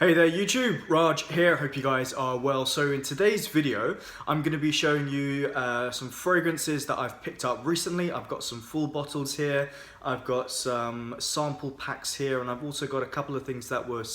Hey there YouTube, Raj here, hope you guys are well. So in today's video, I'm going to be showing you some fragrances that I've picked up recently. I've got some full bottles here, I've got some sample packs here, and I've also got a couple of things that were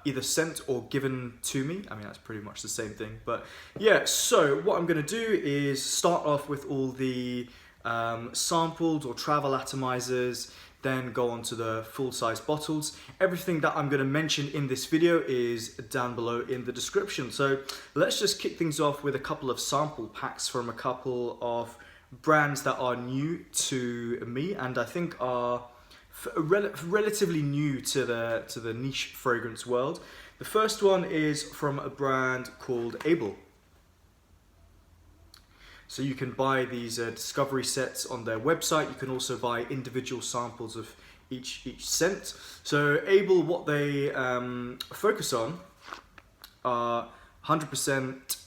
either sent or given to me. I mean, that's pretty much the same thing, but yeah, so what I'm going to do is start off with all the sampled or travel atomizers, then go on to the full-size bottles. Everything that I'm going to mention in this video is down below in the description. So let's just kick things off with a couple of sample packs from a couple of brands that are new to me and I think are relatively new to the niche fragrance world. The first one is from a brand called Abel. So you can buy these discovery sets on their website. You can also buy individual samples of each scent. So Abel, what they focus on are 100%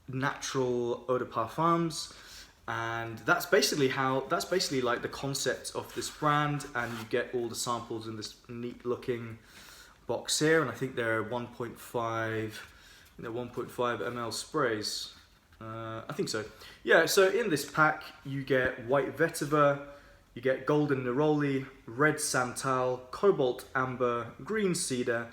natural eau de parfums, and that's basically like the concept of this brand. And you get all the samples in this neat looking box here, and I think they're 1.5 ml sprays. I think so. Yeah, so in this pack you get white vetiver, you get golden neroli, red santal, cobalt amber, green cedar,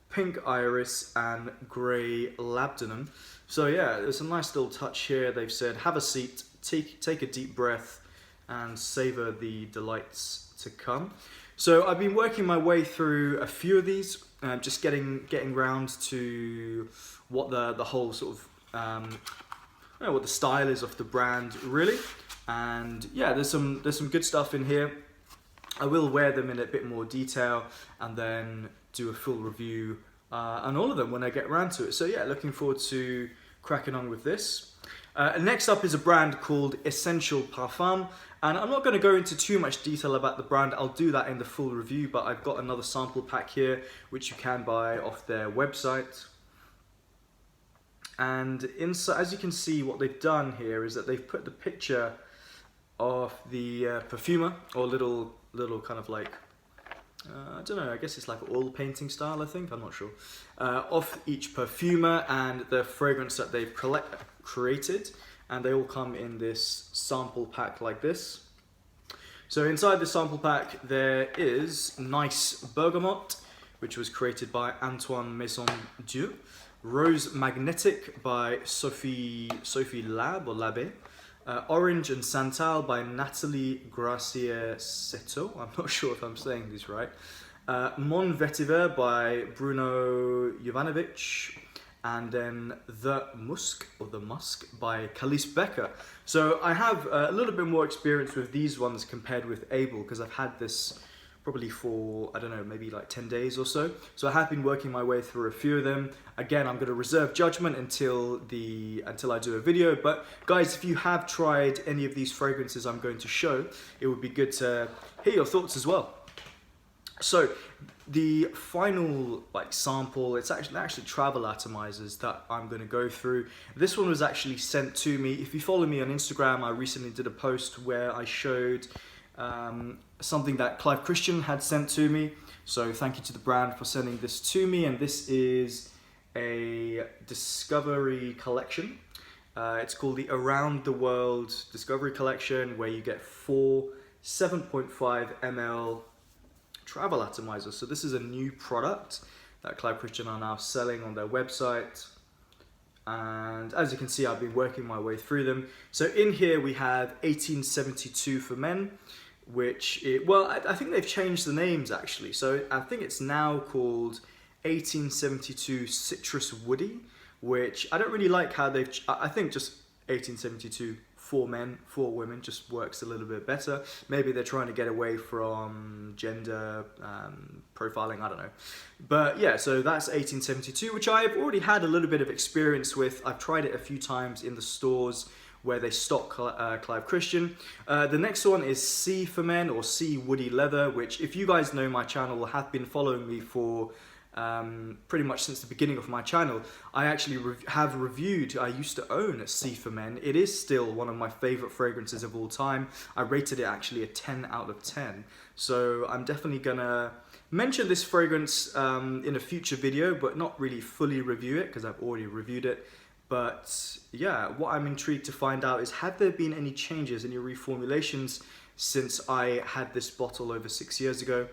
pink iris, and grey labdanum. So yeah, there's a nice little touch here. They've said, have a seat, take a deep breath, and savor the delights to come. So I've been working my way through a few of these, just getting round to what the whole sort of what the style is of the brand really. And yeah, there's some good stuff in here. I will wear them in a bit more detail and then do a full review on all of them when I get around to it. So yeah, looking forward to cracking on with this. Next up is a brand called Essential Parfum, and I'm not going to go into too much detail about the brand. I'll do that in the full review, but I've got another sample pack here which you can buy off their website. And inside, as you can see, what they've done here is that they've put the picture of the perfumer, or little kind of like, I don't know, I guess it's like oil painting style, I think, I'm not sure, of each perfumer and the fragrance that they've created, and they all come in this sample pack like this. So inside the sample pack there is Nice Bergamot, which was created by Antoine Maison-Dieu, Rose Magnetic by Sophie Lab or Labé, Orange and Santal by Nathalie Gracier-Seto, I'm not sure if I'm saying this right, Mon Vetiver by Bruno Jovanovic, and then The Musk by Khalees Becker. So I have a little bit more experience with these ones compared with Abel, because I've had this probably for, I don't know, maybe like 10 days or so. So I have been working my way through a few of them. Again, I'm going to reserve judgment until I do a video. But guys, if you have tried any of these fragrances I'm going to show, it would be good to hear your thoughts as well. So the final sample, it's actually travel atomizers that I'm going to go through. This one was actually sent to me. If you follow me on Instagram, I recently did a post where I showed something that Clive Christian had sent to me. So thank you to the brand for sending this to me, and this is a discovery collection. It's called the Around the World Discovery Collection, where you get 4 7.5 ml travel atomizers. So this is a new product that Clive Christian are now selling on their website. And as you can see, I've been working my way through them. So in here we have 1872 for men, I think they've changed the names actually. So I think it's now called 1872 Citrus Woody, which I don't really like how I think just 1872 for men, for women just works a little bit better. Maybe they're trying to get away from gender profiling, I don't know. But yeah, so that's 1872, which I've already had a little bit of experience with. I've tried it a few times in the stores where they stock Clive Christian. The next one is C for Men, or C Woody Leather, which if you guys know my channel, have been following me for pretty much since the beginning of my channel, I actually have reviewed, I used to own a C for Men. It is still one of my favorite fragrances of all time. I rated it actually a 10 out of 10. So I'm definitely gonna mention this fragrance in a future video, but not really fully review it because I've already reviewed it. But yeah, what I'm intrigued to find out is, have there been any changes, any reformulations since I had this bottle over 6 years ago?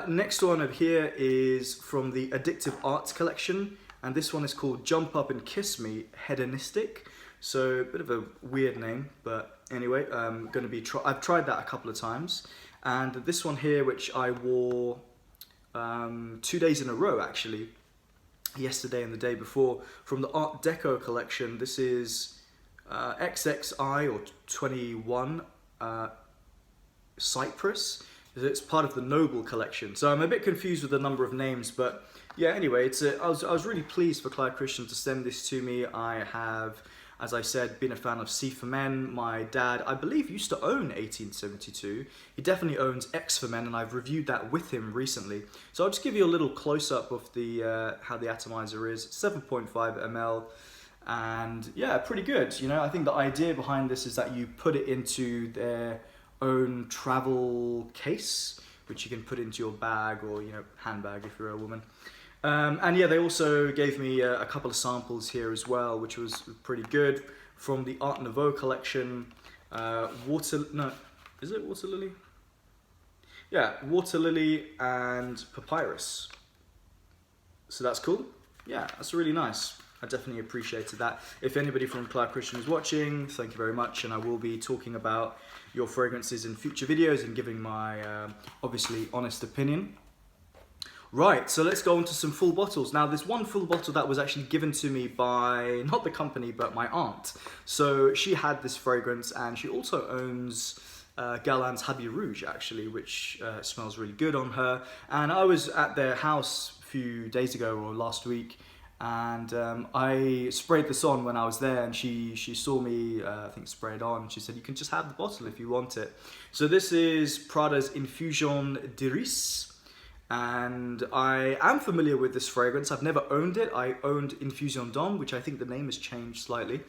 Next one over here is from the Addictive Arts collection, and this one is called Jump Up and Kiss Me Hedonistic. So a bit of a weird name, but anyway, I've tried that a couple of times, and this one here, which I wore 2 days in a row actually, yesterday and the day before, from the Art Deco collection. This is XXI or 21 Cyprus. It's part of the Noble collection, so I'm a bit confused with the number of names, but yeah, anyway, I was really pleased for Clive Christian to send this to me. I have, as I said, been a fan of C for Men. My dad, I believe, used to own 1872. He definitely owns X for Men, and I've reviewed that with him recently. So I'll just give you a little close-up of the how the atomizer is. 7.5 ml, and yeah, pretty good. You know, I think the idea behind this is that you put it into their own travel case, which you can put into your bag or, you know, handbag if you're a woman. And yeah, they also gave me a couple of samples here as well, which was pretty good, from the Art Nouveau collection. Water Lily? Yeah, Water Lily and Papyrus. So that's cool. Yeah, that's really nice. I definitely appreciated that. If anybody from Clive Christian is watching, thank you very much, and I will be talking about your fragrances in future videos and giving my obviously honest opinion. Right, so let's go on to some full bottles. Now, there's one full bottle that was actually given to me by, not the company, but my aunt. So she had this fragrance, and she also owns Galan's Habit Rouge, actually, which smells really good on her. And I was at their house a few days ago, or last week, and I sprayed this on when I was there, and she saw me, I think, spray it on. She said, you can just have the bottle if you want it. So this is Prada's Infusion Darice. And I am familiar with this fragrance. I've never owned it. I owned Infusion D'Homme, which I think the name has changed slightly.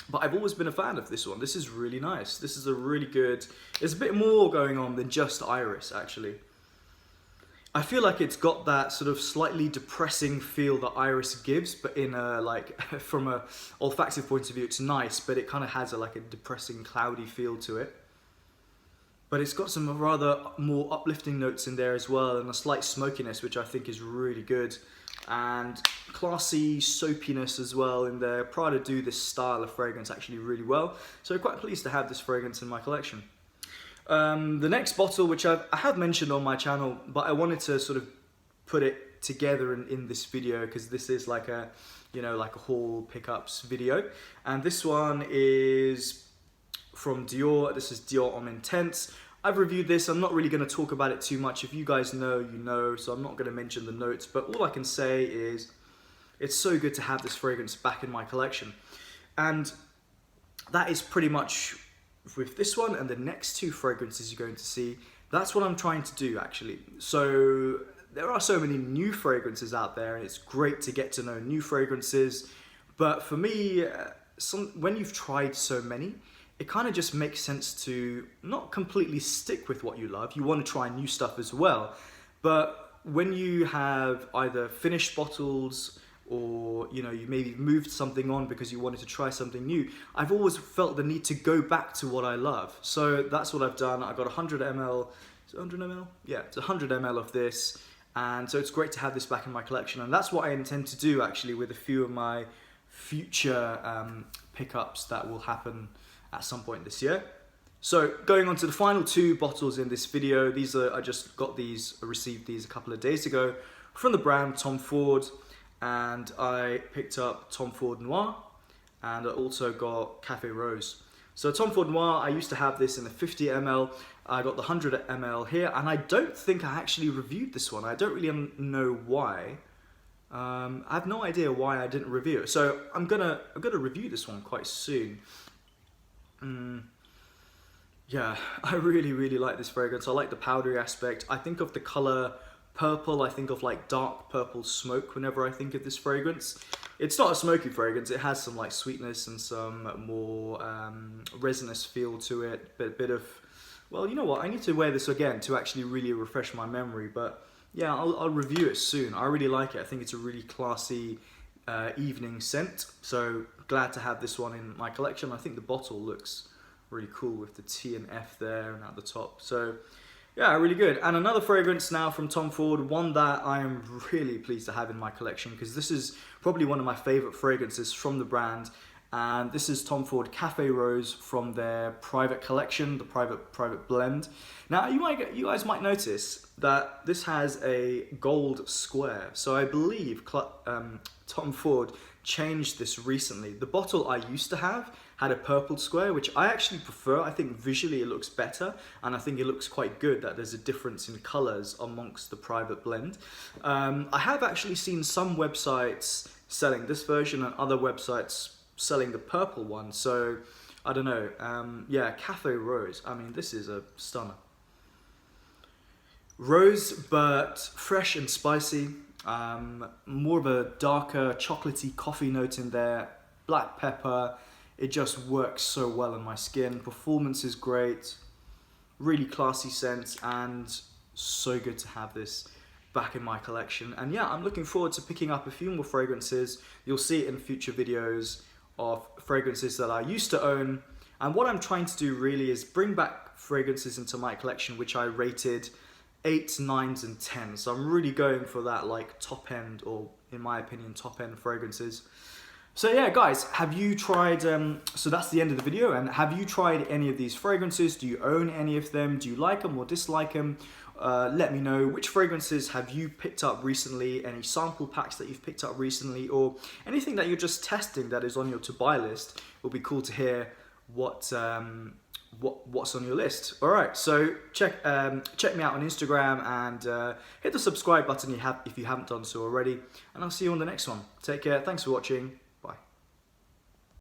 But I've always been a fan of this one. This is really nice. This is a really good... There's a bit more going on than just iris, actually. I feel like it's got that sort of slightly depressing feel that iris gives, but in a, like, from a olfactive point of view, it's nice, but it kind of has like a depressing, cloudy feel to it. But it's got some rather more uplifting notes in there as well, and a slight smokiness, which I think is really good. And classy soapiness as well in there. Prada do this style of fragrance actually really well. So quite pleased to have this fragrance in my collection. The next bottle, which I have mentioned on my channel, but I wanted to sort of put it together in this video, because this is like a, you know, like a haul pickups video. And this one is from Dior. This is Dior Homme Intense. I've reviewed this. I'm not really going to talk about it too much. If you guys know, you know, so I'm not going to mention the notes, but all I can say is it's so good to have this fragrance back in my collection. And that is pretty much with this one and the next two fragrances you're going to see. That's what I'm trying to do, actually. So there are so many new fragrances out there, and it's great to get to know new fragrances. But for me, when you've tried so many, it kind of just makes sense to not completely stick with what you love. You want to try new stuff as well. But when you have either finished bottles, or, you know, you maybe moved something on because you wanted to try something new, I've always felt the need to go back to what I love. So that's what I've done. I got 100 ml. Is it 100 ml? Yeah, it's 100 ml of this. And so it's great to have this back in my collection. And that's what I intend to do, actually, with a few of my future pickups that will happen at some point this year. So going on to the final two bottles in this video. These are, I just got these, received these a couple of days ago from the brand Tom Ford, and I picked up Tom Ford Noir, and I also got Café Rose. So Tom Ford Noir, I used to have this in the 50 ml. I got the 100 ml here, and I don't think I actually reviewed this one. I don't really know why. I have no idea why I didn't review it. So I'm gonna review this one quite soon. Yeah, I really like this fragrance. I like the powdery aspect. I think of the color purple. I think of like dark purple smoke whenever I think of this fragrance. It's not a smoky fragrance. It has some like sweetness and some more resinous feel to it. Bit of, Well, you know what? I need to wear this again to actually really refresh my memory. But yeah, I'll review it soon. I really like it. I think it's a really classy evening scent. So glad to have this one in my collection. I think the bottle looks really cool with the T and F there and at the top. So yeah, really good. And another fragrance now from Tom Ford, one that I am really pleased to have in my collection because this is probably one of my favorite fragrances from the brand. And this is Tom Ford Café Rose from their private collection, the private blend. Now you guys might notice that this has a gold square. So I believe Tom Ford changed this recently. The bottle I used to have had a purple square, which I actually prefer. I think visually it looks better, and I think it looks quite good that there's a difference in colors amongst the private blend. I have actually seen some websites selling this version and other websites selling the purple one, so I don't know. Yeah, Café Rose, I mean, this is a stunner. Rose, but fresh and spicy. More of a darker chocolatey coffee note in there, black pepper. It just works so well on my skin. Performance is great, really classy scent, and so good to have this back in my collection. And yeah, I'm looking forward to picking up a few more fragrances. You'll see it in future videos of fragrances that I used to own. And what I'm trying to do really is bring back fragrances into my collection which I rated 8s, 9s and 10s. So I'm really going for that like top end, or in my opinion top end fragrances. So yeah guys, have you tried, so that's the end of the video, and have you tried any of these fragrances? Do you own any of them? Do you like them or dislike them? Let me know which fragrances have you picked up recently, any sample packs that you've picked up recently, or anything that you're just testing that is on your to buy list. It will be cool to hear what's on your list. All right, so check me out on Instagram and hit the subscribe button if you haven't done so already, and I'll see you on the next one. Take care, thanks for watching.